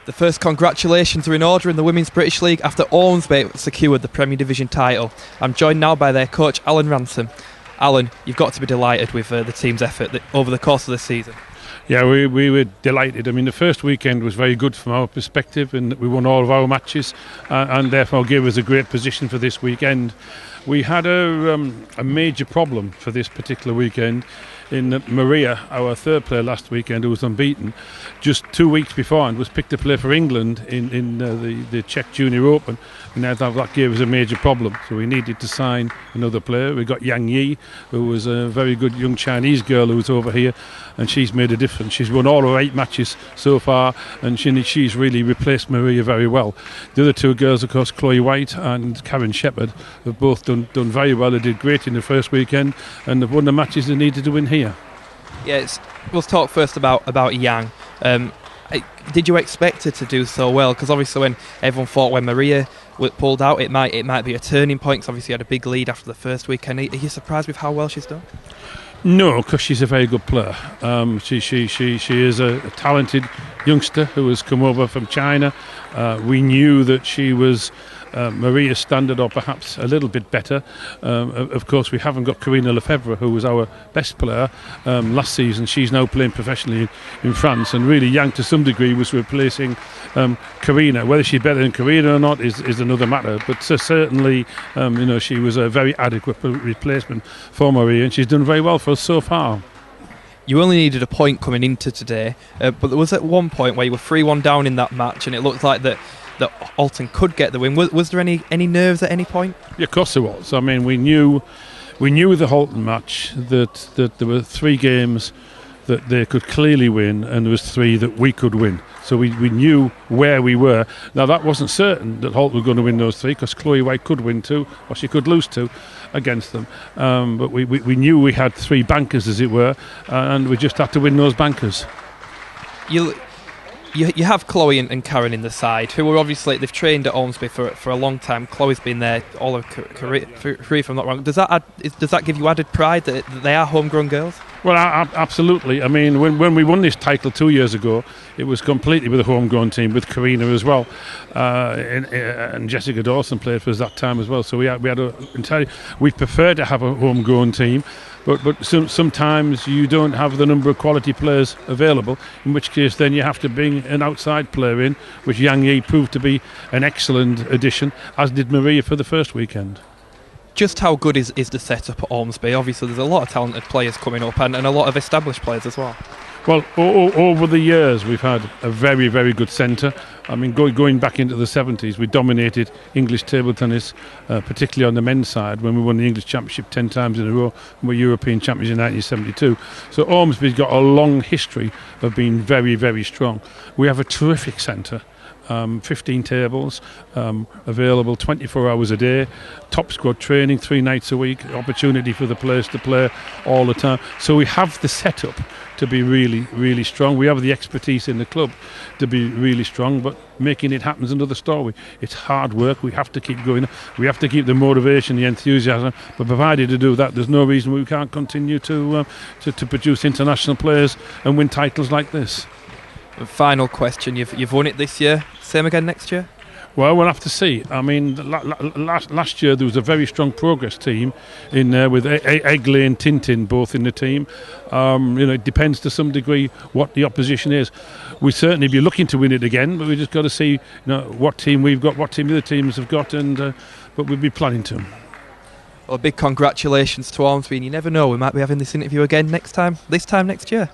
The first congratulations are in order in the Women's British League after Ormesby secured the Premier Division title. I'm joined now by their coach, Alan Ransome. Alan, you've got to be delighted with the team's effort over the course of the season. Yeah, we were delighted. I mean, the first weekend was very good from our perspective, and we won all of our matches, and therefore gave us a great position for this weekend. We had a major problem for this particular weekend in that Maria, our third player last weekend, who was unbeaten, just 2 weeks beforehand was picked to play for England in the Czech Junior Open, and that gave us a major problem. So we needed to sign another player. We got Yang Yi, who was a very good young Chinese girl who was over here, and she's made a difference. She's won all her 8 matches so far, and she's really replaced Maria very well. The other 2 girls, of course, Chloe White and Karen Shepherd, have both done very well. They did great in the first weekend, and they've won the matches they needed to win here. Yeah, we'll talk first about Yang. Did you expect her to do so well? Because obviously, when everyone thought when Maria pulled out, it might be a turning point. Because obviously, had a big lead after the first weekend. Are you surprised with how well she's done? No, because she's a very good player. She is a talented youngster who has come over from China. We knew that she was Maria's standard, or perhaps a little bit better. Of course, we haven't got Karina Lefebvre, who was our best player last season. She's now playing professionally in France, and really Yang, to some degree, was replacing Karina. Whether she's better than Karina or not is another matter, but certainly she was a very adequate replacement for Maria, and she's done very well for us so far. You only needed a point coming into today, but there was at one point where you were 3-1 down in that match, and it looked like that Alton could get the win. Was there any nerves at any point? Yeah, of course there was. I mean, we knew with the Halton match that there were 3 games that they could clearly win, and there was 3 that we could win. So we knew where we were. Now, that wasn't certain that Halton were going to win those 3, because Chloe White could win 2, or she could lose 2 against them. But we knew we had 3 bankers, as it were, and we just had to win those bankers. You have Chloe and Karen in the side, who are obviously, they've trained at Ormesby for a long time. Chloe's been there all her career, if I'm not wrong. Does that give you added pride that they are homegrown girls? Well, absolutely. I mean, when we won this title 2 years ago, it was completely with a homegrown team, with Karina as well, and Jessica Dawson played for us that time as well. So we prefer to have a homegrown team. But sometimes you don't have the number of quality players available, in which case then you have to bring an outside player in, which Yang Yi proved to be an excellent addition, as did Maria for the first weekend. Just how good is the setup at Ormesby? Obviously there's a lot of talented players coming up, and a lot of established players as well. Well, over the years we've had a very, very good centre. I mean, going back into the 70s, we dominated English table tennis, particularly on the men's side, when we won the English Championship 10 times in a row, and were European champions in 1972. So Ormesby's got a long history of being very, very strong. We have a terrific centre. 15 tables available 24 hours a day, top squad training 3 nights a week, opportunity for the players to play all the time. So we have the setup to be really, really strong. We have the expertise in the club to be really strong, but making it happen is another story. It's hard work. We have to keep going. We have to keep the motivation, the enthusiasm, but provided to do that, there's no reason we can't continue to produce international players and win titles like this. Final question, you've won it this year, same again next year? Well, we'll have to see. I mean, last year there was a very strong progress team in there with Egley and Tintin both in the team. It depends to some degree what the opposition is. We certainly be looking to win it again, but we just got to see what team we've got, what team the other teams have got, but we'll be planning to. Well, big congratulations to Ormesby, and you never know, we might be having this interview again this time next year.